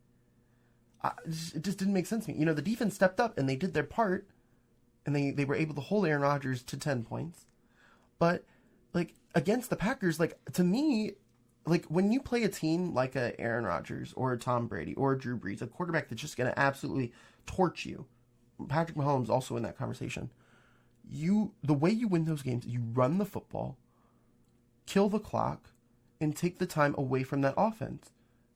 it just didn't make sense to me. You know, the defense stepped up and they did their part, and they were able to hold Aaron Rodgers to 10 points. But, like, against the Packers, like, to me, like, when you play a team like a Aaron Rodgers or a Tom Brady or a Drew Brees, a quarterback that's just going to absolutely torch you, Patrick Mahomes also in that conversation, the way you win those games, you run the football, kill the clock, and take the time away from that offense.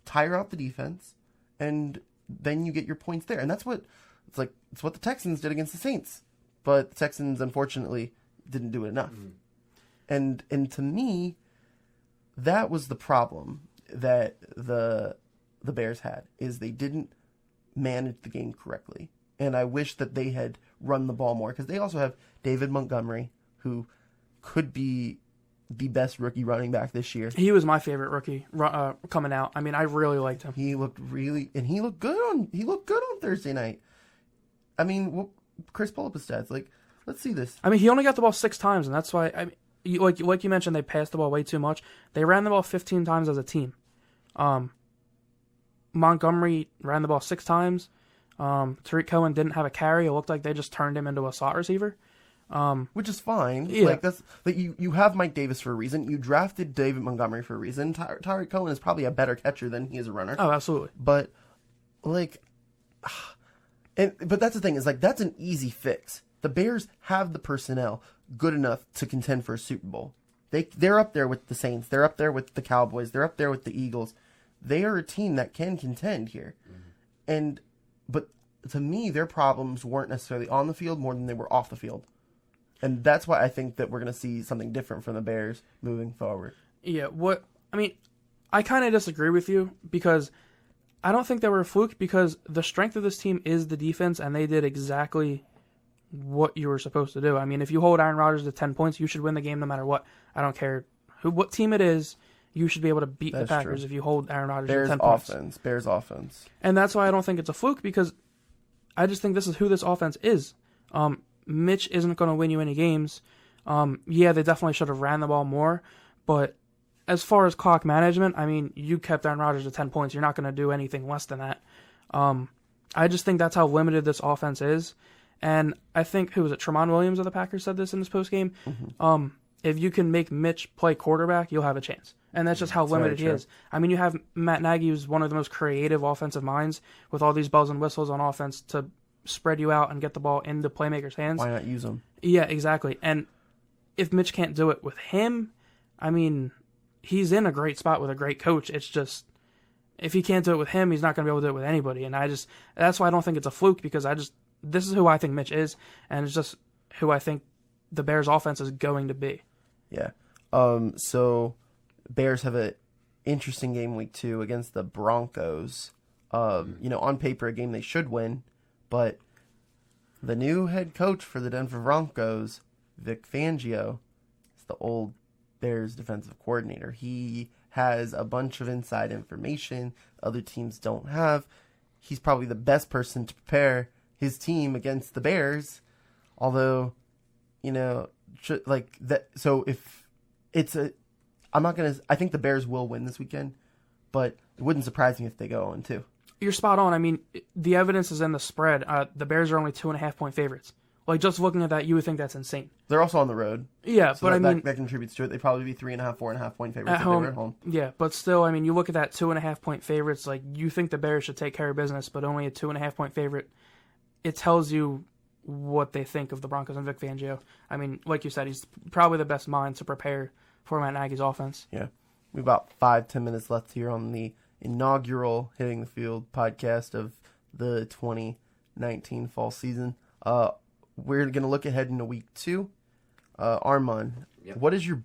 Tire out the defense, and then you get your points there. And that's what the Texans did against the Saints. But the Texans, unfortunately, didn't do it enough. Mm. And to me, that was the problem that the Bears had, is they didn't manage the game correctly. And I wish that they had run the ball more, because they also have David Montgomery, who could be the best rookie running back this year. He was my favorite rookie coming out. I mean, I really liked him. He looked good on Thursday night. I mean, Chris, pull up his stats. Like, let's see this. I mean, he only got the ball 6 times, and that's why. Like you mentioned, they passed the ball way too much. They ran the ball 15 times as a team. Montgomery ran the ball 6 times. Tariq Cohen didn't have a carry. It looked like they just turned him into a slot receiver. Which is fine. Yeah. Like, that's like you have Mike Davis for a reason. You drafted David Montgomery for a reason. Tariq Cohen is probably a better catcher than he is a runner. Oh, absolutely. But like, but that's the thing, is like, that's an easy fix. The Bears have the personnel good enough to contend for a Super Bowl. They're up there with the Saints. They're up there with the Cowboys. They're up there with the Eagles. They are a team that can contend here. Mm-hmm. But to me, their problems weren't necessarily on the field more than they were off the field. And that's why I think that we're going to see something different from the Bears moving forward. Yeah, I kind of disagree with you, because I don't think they were a fluke, because the strength of this team is the defense, and they did exactly what you were supposed to do. I mean, if you hold Aaron Rodgers to 10 points, you should win the game no matter what. I don't care what team it is. You should be able to beat the Packers if you hold Aaron Rodgers to 10 points. Bears offense. And that's why I don't think it's a fluke, because I just think this is who this offense is. Mitch isn't going to win you any games. Yeah, they definitely should have ran the ball more, but as far as clock management, I mean, you kept Aaron Rodgers at 10 points. You're not going to do anything less than that. I just think that's how limited this offense is. And I think, who was it, Tran Williams of the Packers said this in his postgame. If you can make Mitch play quarterback, you'll have a chance. And that's just how limited he is. I mean, you have Matt Nagy, who's one of the most creative offensive minds with all these bells and whistles on offense to spread you out and get the ball into playmakers' hands. Why not use them? Yeah, exactly. And if Mitch can't do it with him, I mean, he's in a great spot with a great coach. It's just, if he can't do it with him, he's not going to be able to do it with anybody. And that's why I don't think it's a fluke, because this is who I think Mitch is, and it's just who I think the Bears offense is going to be. Yeah. So Bears have an interesting game week 2 against the Broncos. On paper, a game they should win, but the new head coach for the Denver Broncos, Vic Fangio, is the old Bears defensive coordinator. He has a bunch of inside information other teams don't have. He's probably the best person to prepare his team against the Bears. Although, like that. So if it's I think the Bears will win this weekend, but it wouldn't surprise me if they go 0-2. You're spot on. I mean, the evidence is in the spread. The Bears are only 2.5-point favorites. Like, just looking at that, you would think that's insane. They're also on the road. Yeah, so but that contributes to it. They'd probably be 3.5, 4.5-point favorites if they were at home. Yeah, but still, I mean, you look at that 2.5-point favorites, like, you think the Bears should take care of business, but only a 2.5-point favorite. It tells you what they think of the Broncos and Vic Fangio. I mean, like you said, he's probably the best mind to prepare for Matt Nagy's offense. Yeah. We have about 5-10 minutes left here on the inaugural Hitting the Field podcast of the 2019 fall season. We're going to look ahead into week 2. Armond, Yep. what are you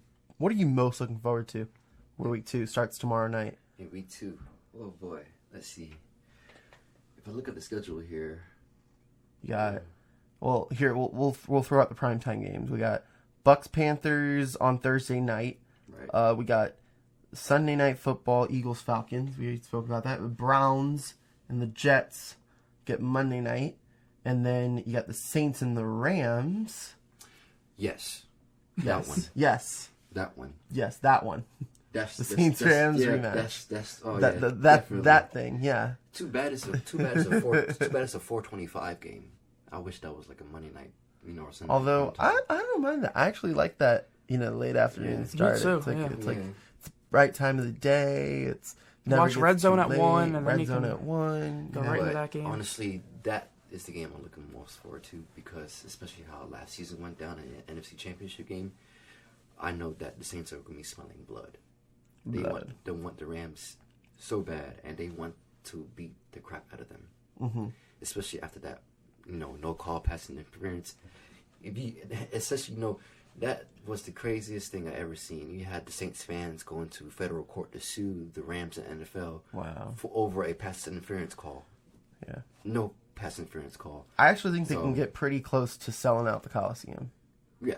most looking forward to when week 2 starts tomorrow night? In week 2, oh boy, let's see. If I look at the schedule here, You got, well, here we'll throw out the primetime games. We got Bucks Panthers on Thursday night. right? We got Sunday night football, Eagles Falcons. We spoke about that. The Browns and the Jets get Monday night, and then you got the Saints and the Rams. Yes, Yes. that one. Yes. That one. Yes, that one. That's The Saints Rams rematch. That's oh that yeah, that definitely. that thing. Yeah. Too bad it's a 4:25 game. I wish that was like a Monday night, or Sunday. Although night. I don't mind that. I actually like that. Late afternoon Yeah. start. Me too, It's like yeah. it's the right time of the day. It's never Watch gets Red Zone too at late. 1, and then Red you Zone can at 1. go yeah. right into But that game. honestly, that is the game I'm looking most forward to, because especially how last season went down in the NFC Championship game, I know that the Saints are going to be smelling blood. They want the Rams so bad, and they want to beat the crap out of them. Mm-hmm. Especially after that, no call passing interference. That was the craziest thing I ever seen. You had the Saints fans going to federal court to sue the Rams and NFL for over a pass interference call. Yeah. No pass interference call. I actually think they can get pretty close to selling out the Coliseum. Yeah.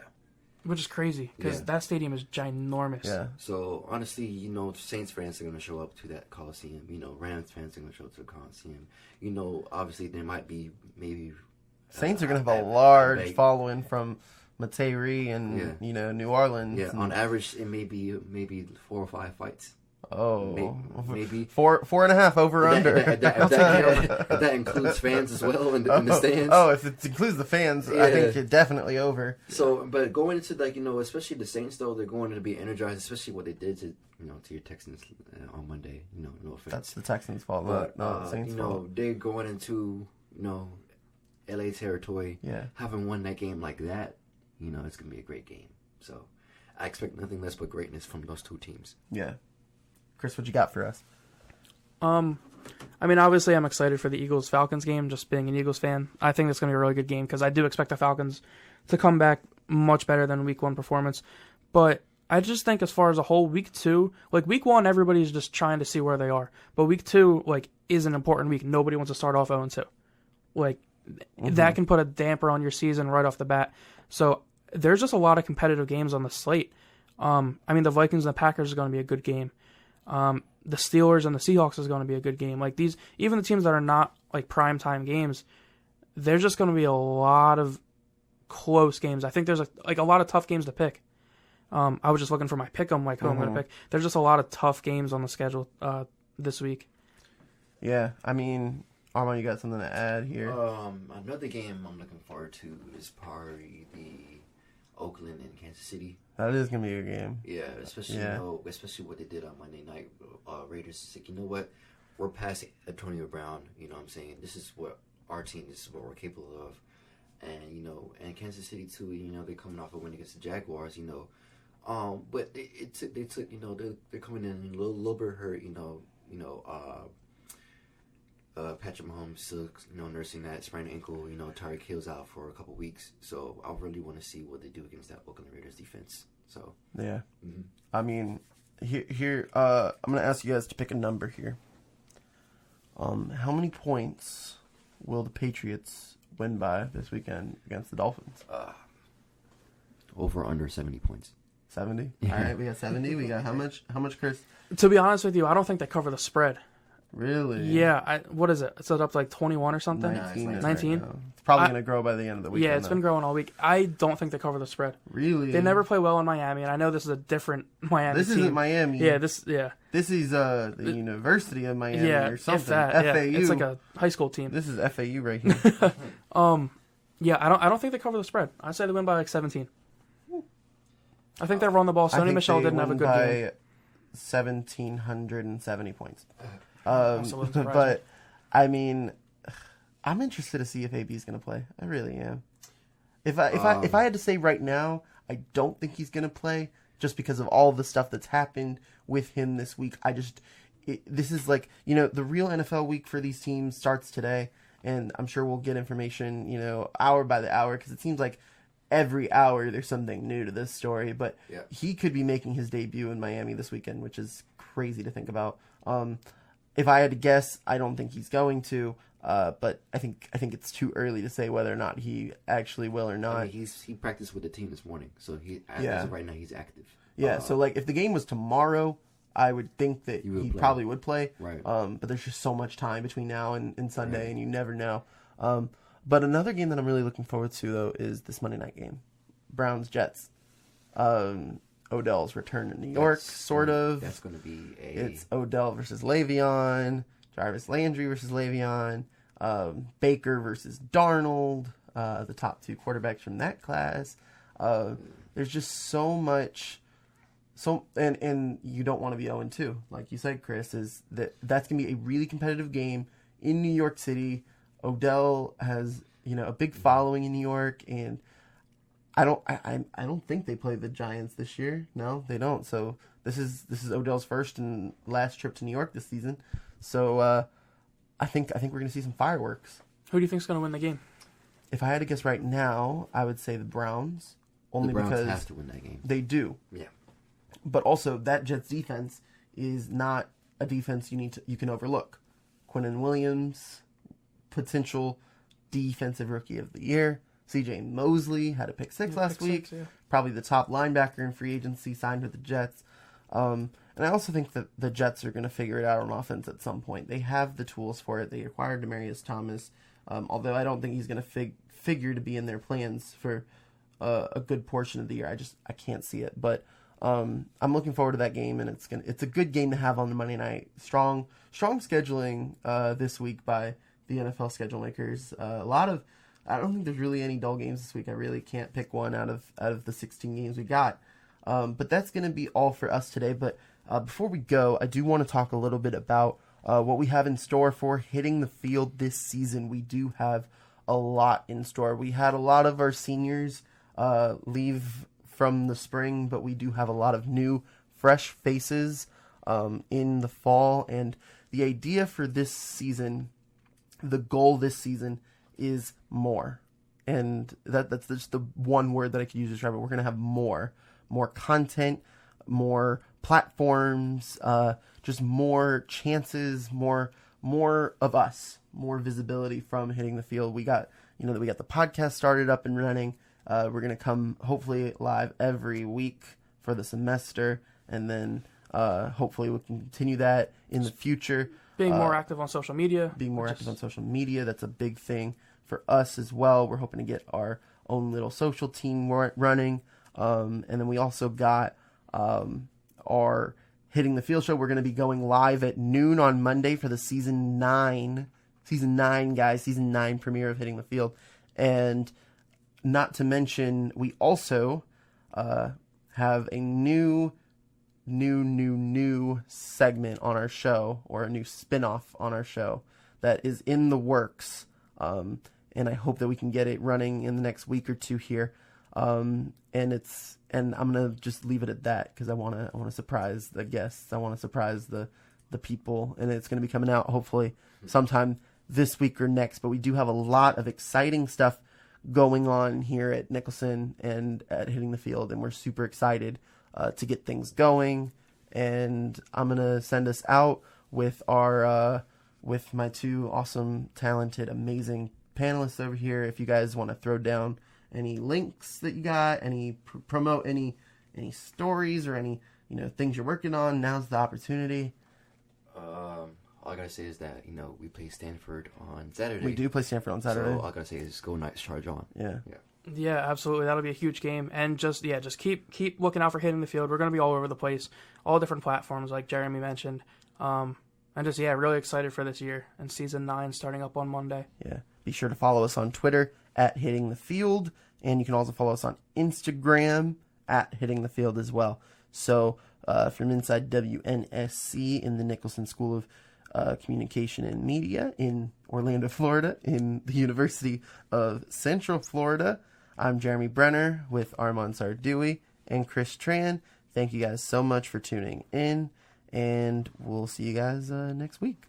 Which is crazy, because that stadium is ginormous. Yeah. So, honestly, Saints fans are going to show up to that Coliseum. Rams fans are going to show up to the Coliseum. Obviously, there might be maybe... Saints are going to have a large following from Metairie and, New Orleans. Yeah, on average, it may be maybe 4 or 5 fights. Oh, maybe 4.5 over under. If that includes fans as well in the stands. Oh, if it includes the fans, I think it's definitely over. So, but going into especially the Saints, though, they're going to be energized, especially what they did to your Texans on Monday. No offense. That's the Texans' fault, But not the Saints' fault. they're going into LA territory. Yeah. Having won that game like that, it's gonna be a great game. So, I expect nothing less but greatness from those two teams. Yeah. Chris, what you got for us? I mean, obviously, I'm excited for the Eagles-Falcons game, just being an Eagles fan. I think it's going to be a really good game, because I do expect the Falcons to come back much better than Week 1 performance. But I just think as far as a whole, Week 2, Week 1, everybody's just trying to see where they are. But Week 2, is an important week. Nobody wants to start off 0-2. That can put a damper on your season right off the bat. So there's just a lot of competitive games on the slate. I mean, the Vikings and the Packers are going to be a good game. The Steelers and the Seahawks is going to be a good game. Even the teams that are not primetime games, there's just going to be a lot of close games. I think there's a lot of tough games to pick. I was just looking for my pick 'em, like who I'm going to pick. There's just a lot of tough games on the schedule this week. Yeah, I mean, Armond, you got something to add here? Another game I'm looking forward to is probably the Oakland and Kansas City. That is gonna be a game. Yeah, especially especially what they did on Monday night. Raiders is like, you know what, we're past Antonio Brown. You know what I'm saying? This is what our team. This is what we're capable of. And and Kansas City too. They're coming off a win against the Jaguars. But they took. They're coming in a little bit hurt. Patrick Mahomes still, nursing that sprained ankle. Tyreek Hill's out for a couple weeks, so I really want to see what they do against that Oakland Raiders defense. So yeah, I mean, here, I'm gonna ask you guys to pick a number here. How many points will the Patriots win by this weekend against the Dolphins? Over under 70 points. 70. All right, we got 70. We got how much? How much, Chris? To be honest with you, I don't think they cover the spread. Really? Yeah. What is it? It's up to like 21 or something? 19. 19? It's probably going to grow by the end of the weekend. Yeah, it's been growing all week. I don't think they cover the spread. Really? They never play well in Miami, and I know this is a different Miami This team. isn't Miami. Yeah, This is the University of Miami or something. if that. FAU. Yeah. It's like a high school team. This is FAU right here. Yeah, I don't think they cover the spread. I'd say they win by like 17. I think they run the ball. Sony Michel didn't have a good game. 1,770 points. Also wasn't surprising. But, I mean, I'm interested to see if AB's going to play. I really am. If I had to say right now, I don't think he's going to play just because of all the stuff that's happened with him this week. This is like, the real NFL week for these teams starts today, and I'm sure we'll get information, hour by the hour, because it seems like every hour there's something new to this story. But he could be making his debut in Miami this weekend, which is crazy to think about. If I had to guess, I don't think he's going to. But I think it's too early to say whether or not he actually will or not. I mean, he practiced with the team this morning, so as of right now he's active. Yeah, so like if the game was tomorrow, I would think that he probably would play. Right. But there's just so much time between now and Sunday, and you never know. But another game that I'm really looking forward to, though, is this Monday night game. Browns-Jets. Odell's return to New York, sort of. That's going to be It's Odell versus Le'Veon, Jarvis Landry versus Le'Veon, Baker versus Darnold, the top two quarterbacks from that class. There's just so much... And you don't want to be 0-2, like you said, Chris. That's gonna be a really competitive game in New York City. Odell has a big following in New York, and I don't think they play the Giants this year. No, they don't. So this is Odell's first and last trip to New York this season. So I think we're gonna see some fireworks. Who do you think's gonna win the game? If I had to guess right now, I would say the Browns. Only the Browns because have to win that game. They do. Yeah. But also, that Jets defense is not a defense you can overlook. Quinnen Williams, potential defensive rookie of the year. C.J. Mosley had a pick six last week. Probably the top linebacker in free agency, signed with the Jets. And I also think that the Jets are going to figure it out on offense at some point. They have the tools for it. They acquired Demaryius Thomas, although I don't think he's going to figure to be in their plans for a good portion of the year. I can't see it, but I'm looking forward to that game, and it's a good game to have on the Monday night. Strong scheduling this week by the NFL schedule makers. I don't think there's really any dull games this week. I really can't pick one out of the 16 games we got. But that's going to be all for us today. But before we go, I do want to talk a little bit about what we have in store for hitting the field this season. We do have a lot in store. We had a lot of our seniors leave from the spring, but we do have a lot of new, fresh faces in the fall. And the idea for this season, the goal this season, is more. And that's just the one word that I could use to describe it. We're going to have more content, more platforms, just more chances, more of us, more visibility from hitting the field. We got the podcast started up and running. We're going to come hopefully live every week for the semester, and then hopefully we can continue that in the future. Being more active on social media. That's a big thing for us as well. We're hoping to get our own little social team running. And then we also got our Hitting the Field show. We're going to be going live at noon on Monday for the season 9 premiere of Hitting the Field. And not to mention, we also have a new segment on our show, or a new spin-off on our show that is in the works. And I hope that we can get it running in the next week or two here. And I'm gonna just leave it at that, because I wanna surprise the guests. I want to surprise the people, and it's gonna be coming out hopefully sometime this week or next. But we do have a lot of exciting stuff going on here at Nicholson and at Hitting the Field, and we're super excited to get things going. And I'm gonna send us out with our with my two awesome, talented, amazing panelists over here. If you guys want to throw down any links that you got, any promote any stories or any things you're working on, now's the opportunity. All I gotta say is that we play Stanford on Saturday. We do play Stanford on Saturday. So all I gotta say is go Knights, charge on. Yeah, absolutely. That'll be a huge game. And just keep looking out for Hitting the Field. We're going to be all over the place, all different platforms like Jeremy mentioned. And just, really excited for this year and season 9 starting up on Monday. Yeah. Be sure to follow us on Twitter at Hitting the Field. And you can also follow us on Instagram at Hitting the Field as well. So from inside WNSC in the Nicholson School of Communication and Media in Orlando, Florida, in the University of Central Florida, I'm Jeremy Brener with Armond Sarduy and Chris Tran. Thank you guys so much for tuning in, and we'll see you guys next week.